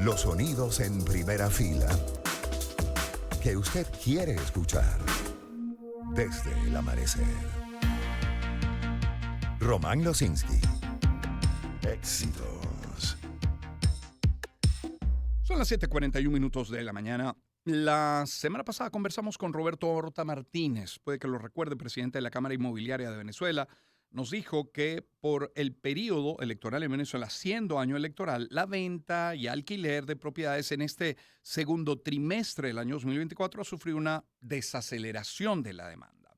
Los sonidos en primera fila que usted quiere escuchar desde el amanecer. Román Losinski. Éxitos. Son las 7:41 de la mañana. La semana pasada conversamos con Roberto Horta Martínez, puede que lo recuerde, presidente de la Cámara Inmobiliaria de Venezuela. Nos dijo que por el periodo electoral en Venezuela, siendo año electoral, la venta y alquiler de propiedades en este segundo trimestre del año 2024 ha sufrido una desaceleración de la demanda.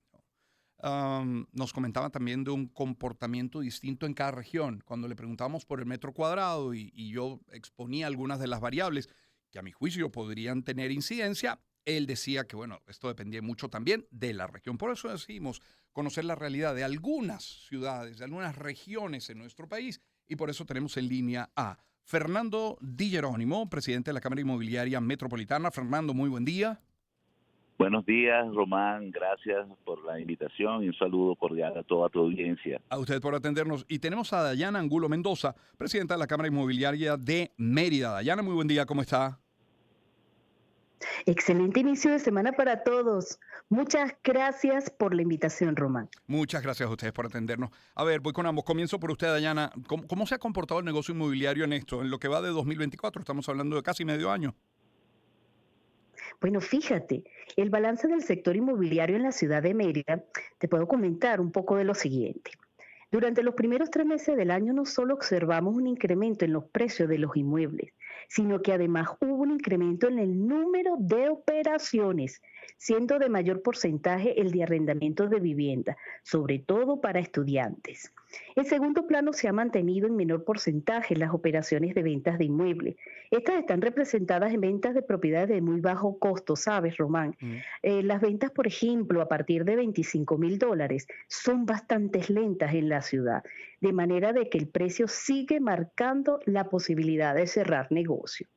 Nos comentaba también de un comportamiento distinto en cada región. Cuando le preguntábamos por el metro cuadrado y yo exponía algunas de las variables que a mi juicio podrían tener incidencia, él decía que, bueno, esto dependía mucho también de la región. Por eso decidimos conocer la realidad de algunas ciudades, de algunas regiones en nuestro país, y por eso tenemos en línea a Fernando Di Jerónimo, presidente de la Cámara Inmobiliaria Metropolitana. Fernando, muy buen día. Buenos días, Román. Gracias por la invitación y un saludo cordial a toda tu audiencia. A usted por atendernos. Y tenemos a Dayana Angulo Mendoza, presidenta de la Cámara Inmobiliaria de Mérida. Dayana, muy buen día. ¿Cómo está? Excelente inicio de semana para todos. Muchas gracias por la invitación, Román. Muchas gracias a ustedes por atendernos. A ver, voy con ambos. Comienzo por usted, Dayana. ¿Cómo se ha comportado el negocio inmobiliario en esto? En lo que va de 2024, estamos hablando de casi medio año. Bueno, fíjate, el balance del sector inmobiliario en la ciudad de Mérida, te puedo comentar un poco de lo siguiente. Durante los primeros 3 meses del año no solo observamos un incremento en los precios de los inmuebles, sino que además hubo un incremento en el número de operaciones, siendo de mayor porcentaje el de arrendamiento de vivienda, sobre todo para estudiantes. En segundo plano se ha mantenido en menor porcentaje las operaciones de ventas de inmuebles. Estas están representadas en ventas de propiedades de muy bajo costo, ¿sabes, Román? Las ventas, por ejemplo, a partir de $25,000 son bastante lentas en la ciudad, de manera de que el precio sigue marcando la posibilidad de cerrar negocio.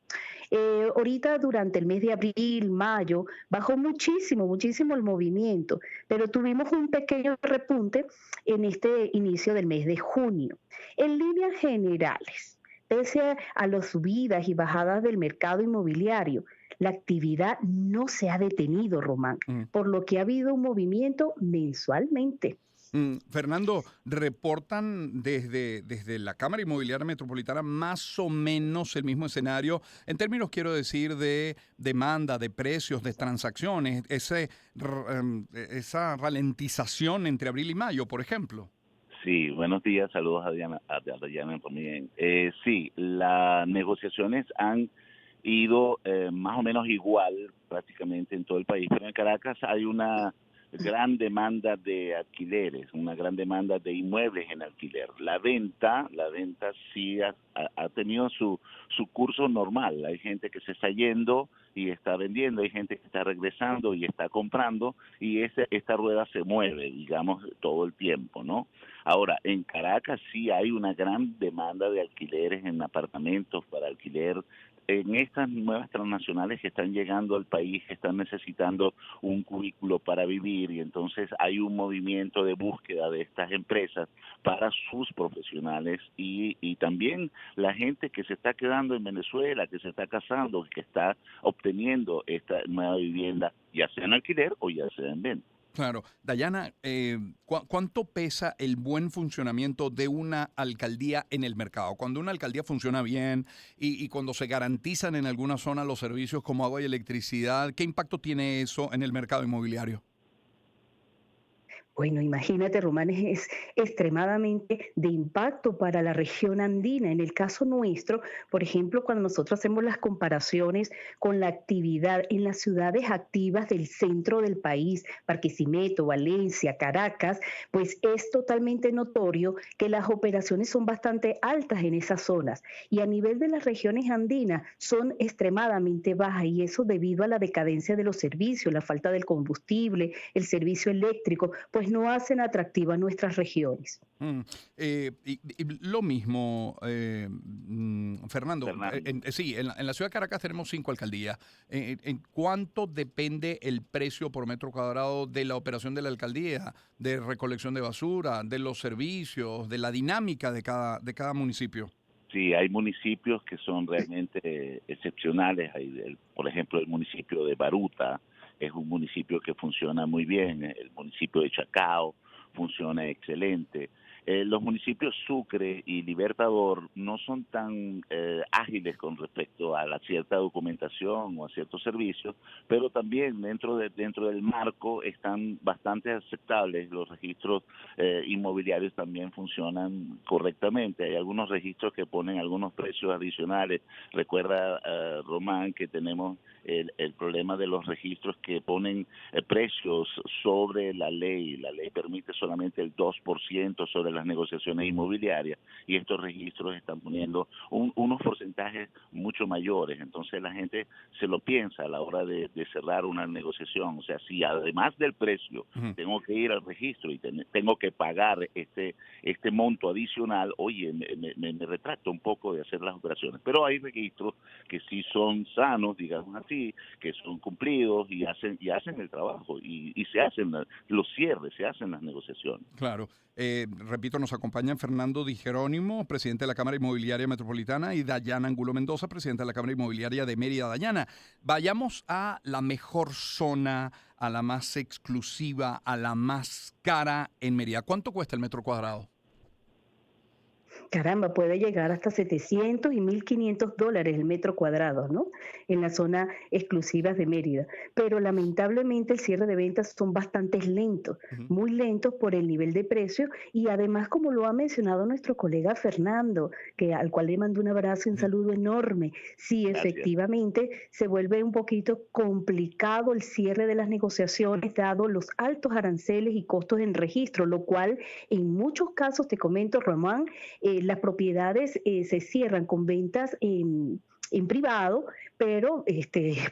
Ahorita durante el mes de abril, mayo, bajó muchísimo el movimiento, pero tuvimos un pequeño repunte en este inicio del mes de junio. En líneas generales, pese a las subidas y bajadas del mercado inmobiliario, la actividad no se ha detenido, Román, por lo que ha habido un movimiento mensualmente. Fernando, reportan desde la Cámara Inmobiliaria Metropolitana más o menos el mismo escenario, en términos, quiero decir, de demanda, de precios, de transacciones, esa ralentización entre abril y mayo, por ejemplo. Sí, buenos días, saludos a Diana también. Sí, las negociaciones han ido más o menos igual prácticamente en todo el país, pero en Caracas hay una gran demanda de alquileres, una gran demanda de inmuebles en alquiler. La venta sí ha tenido su curso normal. Hay gente que se está yendo y está vendiendo, hay gente que está regresando y está comprando, y esta rueda se mueve, digamos, todo el tiempo, ¿no? Ahora, en Caracas sí hay una gran demanda de alquileres en apartamentos para alquiler. En estas nuevas transnacionales que están llegando al país, que están necesitando un cubículo para vivir, y entonces hay un movimiento de búsqueda de estas empresas para sus profesionales y también la gente que se está quedando en Venezuela, que se está casando, que está obteniendo esta nueva vivienda, ya sea en alquiler o ya sea en venta. Claro. Dayana, ¿cuánto pesa el buen funcionamiento de una alcaldía en el mercado? Cuando una alcaldía funciona bien y cuando se garantizan en alguna zona los servicios como agua y electricidad, ¿qué impacto tiene eso en el mercado inmobiliario? Bueno, imagínate, Román, es extremadamente de impacto para la región andina. En el caso nuestro, por ejemplo, cuando nosotros hacemos las comparaciones con la actividad en las ciudades activas del centro del país, Barquisimeto, Valencia, Caracas, pues es totalmente notorio que las operaciones son bastante altas en esas zonas, y a nivel de las regiones andinas son extremadamente bajas, y eso debido a la decadencia de los servicios, la falta del combustible, el servicio eléctrico, pues no hacen atractivas nuestras regiones. Y lo mismo, Fernando. Sí, en la ciudad de Caracas tenemos 5 alcaldías. ¿En cuánto depende el precio por metro cuadrado de la operación de la alcaldía, de recolección de basura, de los servicios, de la dinámica de cada municipio? Sí, hay municipios que son realmente excepcionales. Por ejemplo, el municipio de Baruta es un municipio que funciona muy bien. El municipio de Chacao funciona excelente. Los municipios Sucre y Libertador no son tan ágiles con respecto a la cierta documentación o a ciertos servicios, pero también dentro del marco están bastante aceptables. Los registros inmobiliarios también funcionan correctamente. Hay algunos registros que ponen algunos precios adicionales. Recuerda, Román, que tenemos el problema de los registros que ponen precios sobre la ley. La ley permite solamente el 2% sobre las negociaciones inmobiliarias, y estos registros están poniendo unos porcentajes mucho mayores. Entonces la gente se lo piensa a la hora de cerrar una negociación. O sea, si además del precio tengo que ir al registro y tengo que pagar este monto adicional, oye, me retracto un poco de hacer las operaciones. Pero hay registros que sí son sanos, digamos así, que son cumplidos y hacen el trabajo, y se hacen los cierres, se hacen las negociaciones. Claro. Repito, nos acompañan Fernando Di Jerónimo, presidente de la Cámara Inmobiliaria Metropolitana, y Dayana Angulo Mendoza, presidenta de la Cámara Inmobiliaria de Mérida. Dayana, vayamos a la mejor zona, a la más exclusiva, a la más cara en Mérida. ¿Cuánto cuesta el metro cuadrado? Caramba, puede llegar hasta 700 y $1,500 el metro cuadrado, ¿no? En la zona exclusiva de Mérida. Pero lamentablemente el cierre de ventas son bastante lentos, Ujú. muy lentos por el nivel de precio, y además, como lo ha mencionado nuestro colega Fernando, al cual le mando un abrazo y un Ujú. saludo enorme, sí, Gracias. efectivamente se vuelve un poquito complicado el cierre de las negociaciones, dado los altos aranceles y costos en registro, lo cual en muchos casos, te comento, Román, las propiedades se cierran con ventas en privado, pero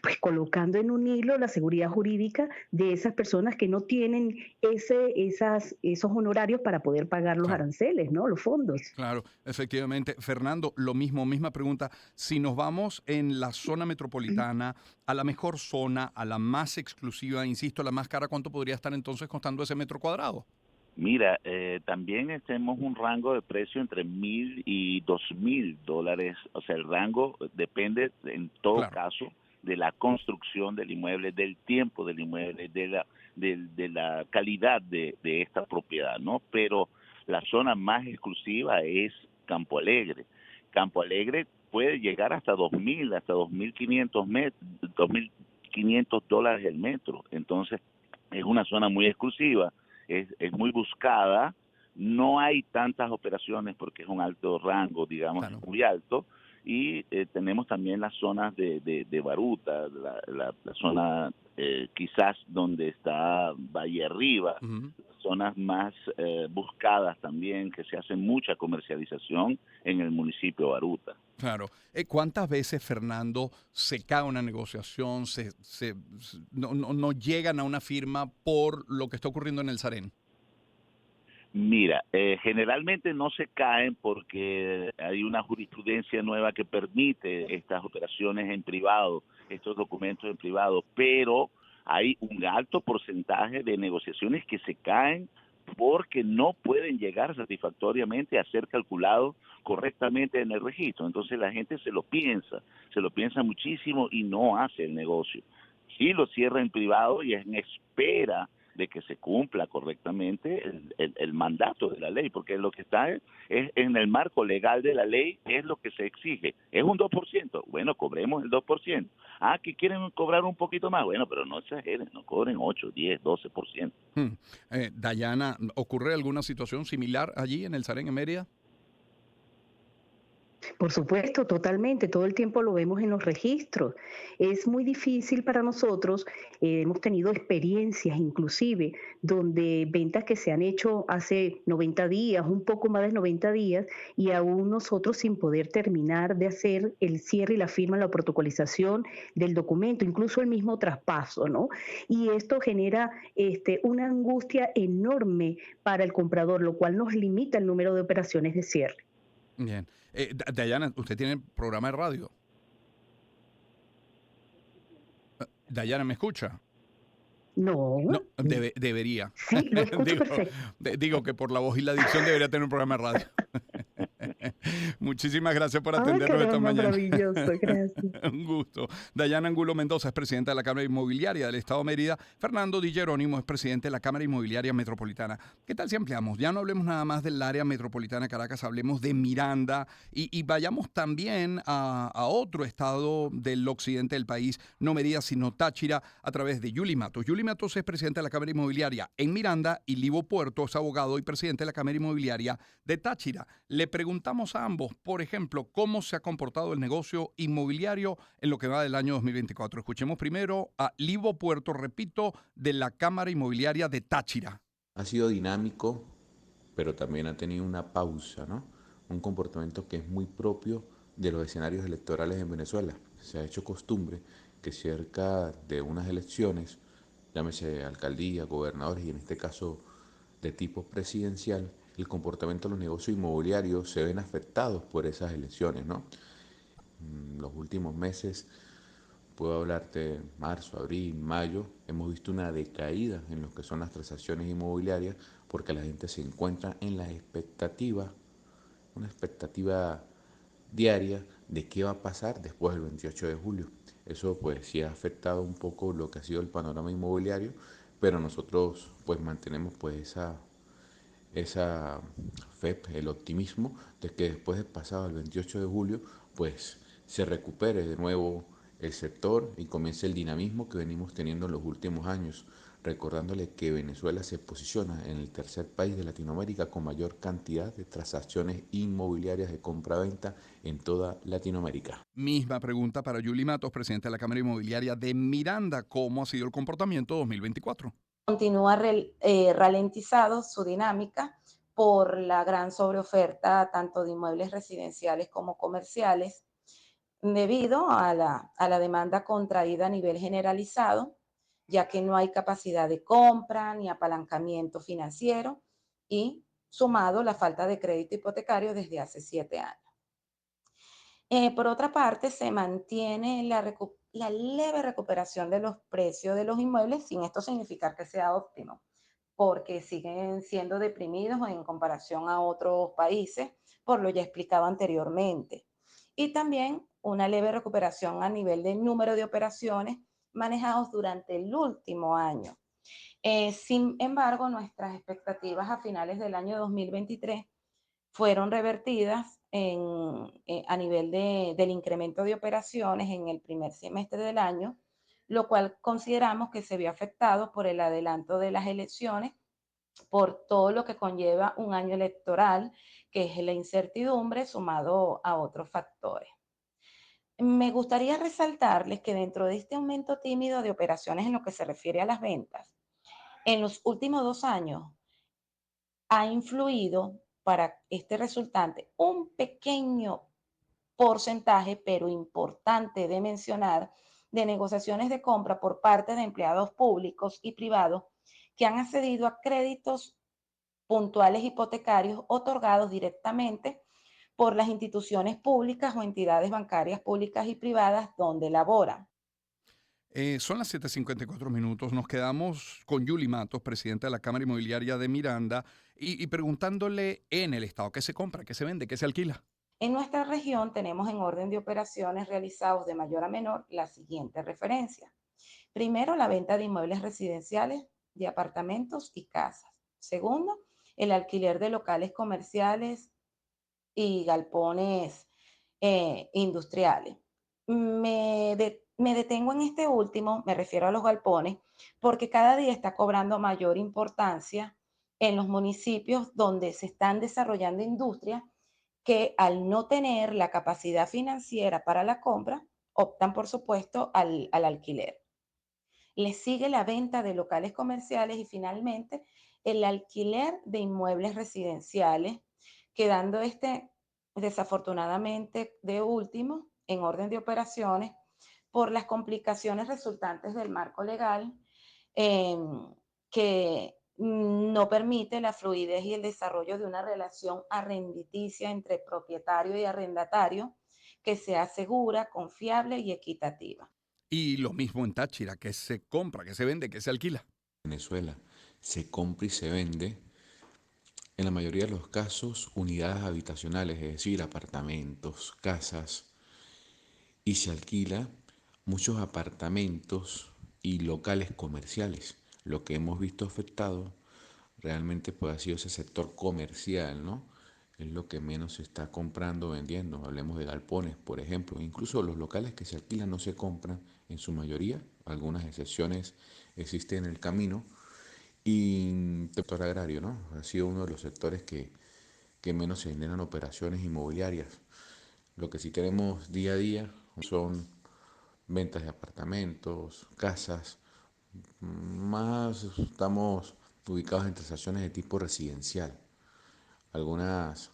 pues colocando en un hilo la seguridad jurídica de esas personas que no tienen esos honorarios para poder pagar los Claro. aranceles, ¿no? Los fondos. Claro, efectivamente. Fernando, lo mismo, misma pregunta. Si nos vamos en la zona metropolitana, a la mejor zona, a la más exclusiva, insisto, la más cara, ¿cuánto podría estar entonces costando ese metro cuadrado? Mira, también tenemos un rango de precio entre $1,000 y $2,000. O sea, el rango depende en todo Claro. caso de la construcción del inmueble, del tiempo del inmueble, de la calidad de esta propiedad, ¿no? Pero la zona más exclusiva es Campo Alegre. Campo Alegre puede llegar hasta 2,000, hasta 2,500 $2,500 el metro. Entonces, es una zona muy exclusiva, es muy buscada. No hay tantas operaciones porque es un alto rango, digamos, Claro. muy alto. Y tenemos también las zonas de Baruta, la zona quizás donde está Valle Arriba, Ujú. zonas más buscadas también, que se hace mucha comercialización en el municipio de Baruta. Claro. ¿Cuántas veces, Fernando, se cae una negociación, no llegan a una firma por lo que está ocurriendo en el Sarén? Mira, generalmente no se caen porque hay una jurisprudencia nueva que permite estas operaciones en privado, estos documentos en privado, pero hay un alto porcentaje de negociaciones que se caen porque no pueden llegar satisfactoriamente a ser calculados correctamente en el registro. Entonces la gente se lo piensa muchísimo y no hace el negocio. Sí lo cierra en privado y en espera de que se cumpla correctamente el mandato de la ley, porque lo que está es en el marco legal de la ley, es lo que se exige. Es un 2%, bueno, cobremos el 2%. Ah, que quieren cobrar un poquito más, bueno, pero no exageren, no cobren 8, 10, 12%. Dayana, ¿ocurre alguna situación similar allí en el Sarén, en Mérida? Por supuesto, totalmente, todo el tiempo lo vemos en los registros. Es muy difícil para nosotros, hemos tenido experiencias inclusive donde ventas que se han hecho hace 90 días, un poco más de 90 días, y aún nosotros sin poder terminar de hacer el cierre y la firma, la protocolización del documento, incluso el mismo traspaso, ¿no? Y esto genera una angustia enorme para el comprador, lo cual nos limita el número de operaciones de cierre. Bien. Dayana, ¿usted tiene programa de radio? Dayana, ¿me escucha? No, No, debería. sí, lo escucho Digo, perfecto. digo que por la voz y la dicción debería tener un programa de radio. Muchísimas gracias por Ay, atendernos esta caramba, mañana. maravilloso, gracias. Un gusto. Dayana Angulo Mendoza es presidenta de la Cámara Inmobiliaria del Estado de Mérida. Fernando Di Jerónimo es presidente de la Cámara Inmobiliaria Metropolitana. ¿Qué tal si ampliamos? Ya no hablemos nada más del área metropolitana de Caracas, hablemos de Miranda y vayamos también a otro estado del occidente del país, no Mérida, sino Táchira, a través de Yuli Matos. Yuli Matos es presidente de la Cámara Inmobiliaria en Miranda y Livo Puerto es abogado y presidente de la Cámara Inmobiliaria de Táchira. Le preguntamos a ambos, por ejemplo, cómo se ha comportado el negocio inmobiliario en lo que va del año 2024. Escuchemos primero a Livo Puerto, repito, de la Cámara Inmobiliaria de Táchira. Ha sido dinámico, pero también ha tenido una pausa, ¿no? Un comportamiento que es muy propio de los escenarios electorales en Venezuela. Se ha hecho costumbre que cerca de unas elecciones, llámese alcaldía, gobernadores y en este caso de tipo presidencial, el comportamiento de los negocios inmobiliarios se ven afectados por esas elecciones, ¿no? En los últimos meses, puedo hablarte de marzo, abril, mayo, hemos visto una decaída en lo que son las transacciones inmobiliarias porque la gente se encuentra en la expectativa, una expectativa diaria de qué va a pasar después del 28 de julio. Eso pues sí ha afectado un poco lo que ha sido el panorama inmobiliario, pero nosotros pues mantenemos pues esa fe, el optimismo de que después de pasado el 28 de julio, pues se recupere de nuevo el sector y comience el dinamismo que venimos teniendo en los últimos años, recordándole que Venezuela se posiciona en el tercer país de Latinoamérica con mayor cantidad de transacciones inmobiliarias de compra-venta en toda Latinoamérica. Misma pregunta para Yuli Matos, presidente de la Cámara Inmobiliaria de Miranda. ¿Cómo ha sido el comportamiento 2024? Continúa ralentizado su dinámica por la gran sobreoferta tanto de inmuebles residenciales como comerciales, debido a la demanda contraída a nivel generalizado, ya que no hay capacidad de compra ni apalancamiento financiero y sumado la falta de crédito hipotecario desde hace 7 años. Por otra parte, se mantiene la leve recuperación de los precios de los inmuebles, sin esto significar que sea óptimo, porque siguen siendo deprimidos en comparación a otros países, por lo ya explicado anteriormente. Y también una leve recuperación a nivel del número de operaciones manejados durante el último año. Sin embargo, nuestras expectativas a finales del año 2023 fueron revertidas a nivel del incremento de operaciones en el primer semestre del año, lo cual consideramos que se vio afectado por el adelanto de las elecciones, por todo lo que conlleva un año electoral, que es la incertidumbre sumado a otros factores. Me gustaría resaltarles que dentro de este aumento tímido de operaciones en lo que se refiere a las ventas, en los últimos 2 años ha influido para este resultante un pequeño porcentaje, pero importante de mencionar, de negociaciones de compra por parte de empleados públicos y privados que han accedido a créditos puntuales hipotecarios otorgados directamente por las instituciones públicas o entidades bancarias públicas y privadas donde laboran. Son las 7:54 minutos. Nos quedamos con Yuli Matos, presidente de la Cámara Inmobiliaria de Miranda, y preguntándole en el estado qué se compra, qué se vende, qué se alquila. En nuestra región tenemos en orden de operaciones realizados de mayor a menor la siguiente referencia. Primero, la venta de inmuebles residenciales, de apartamentos y casas. Segundo, el alquiler de locales comerciales y galpones industriales. Me detengo en este último, me refiero a los galpones, porque cada día está cobrando mayor importancia en los municipios donde se están desarrollando industrias que al no tener la capacidad financiera para la compra, optan por supuesto al alquiler. Le sigue la venta de locales comerciales y finalmente el alquiler de inmuebles residenciales, quedando este desafortunadamente de último en orden de operaciones por las complicaciones resultantes del marco legal eh, que no permite la fluidez y el desarrollo de una relación arrenditicia entre propietario y arrendatario que sea segura, confiable y equitativa. Y lo mismo en Táchira, que se compra, que se vende, que se alquila. Venezuela se compra y se vende En la mayoría de los casos, unidades habitacionales, es decir, apartamentos, casas, y se alquila muchos apartamentos y locales comerciales. Lo que hemos visto afectado realmente pues ha sido ese sector comercial, ¿no? Es lo que menos se está comprando, vendiendo. Hablemos de galpones, por ejemplo. Incluso los locales que se alquilan no se compran en su mayoría. Algunas excepciones existen en el camino. Y el sector agrario, ¿no? Ha sido uno de los sectores que menos se generan operaciones inmobiliarias. Lo que sí tenemos día a día son ventas de apartamentos, casas, más estamos ubicados en transacciones de tipo residencial. Algunas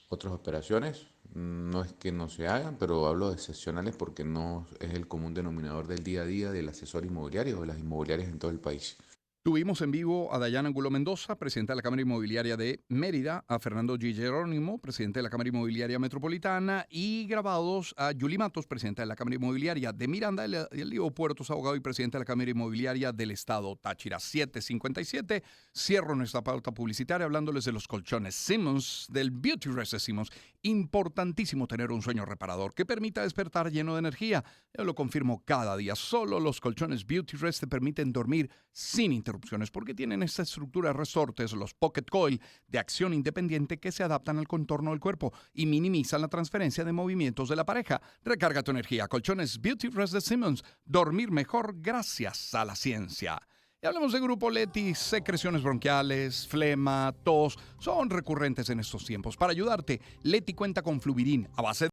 otras operaciones no es que no se hagan, pero hablo de excepcionales porque no es el común denominador del día a día del asesor inmobiliario o de las inmobiliarias en todo el país. Tuvimos en vivo a Dayana Angulo Mendoza, presidenta de la Cámara Inmobiliaria de Mérida, a Fernando G. Jerónimo, presidente de la Cámara Inmobiliaria Metropolitana, y grabados a Yuli Matos, presidenta de la Cámara Inmobiliaria de Miranda, y el Lío Puertos, abogado y presidente de la Cámara Inmobiliaria del Estado Táchira. 7:57. Cierro nuestra pauta publicitaria hablándoles de los colchones Simmons, del Beauty Rest de Simmons. Importantísimo tener un sueño reparador que permita despertar lleno de energía. Yo lo confirmo cada día. Solo los colchones Beauty Rest te permiten dormir sin interrupciones porque tienen esta estructura de resortes, los Pocket Coil de acción independiente que se adaptan al contorno del cuerpo y minimizan la transferencia de movimientos de la pareja. Recarga tu energía. Colchones Beauty Rest de Simmons. Dormir mejor gracias a la ciencia. Y hablamos de Grupo Leti. Secreciones bronquiales, flema, tos son recurrentes en estos tiempos. Para ayudarte, Leti cuenta con Fluvirin a base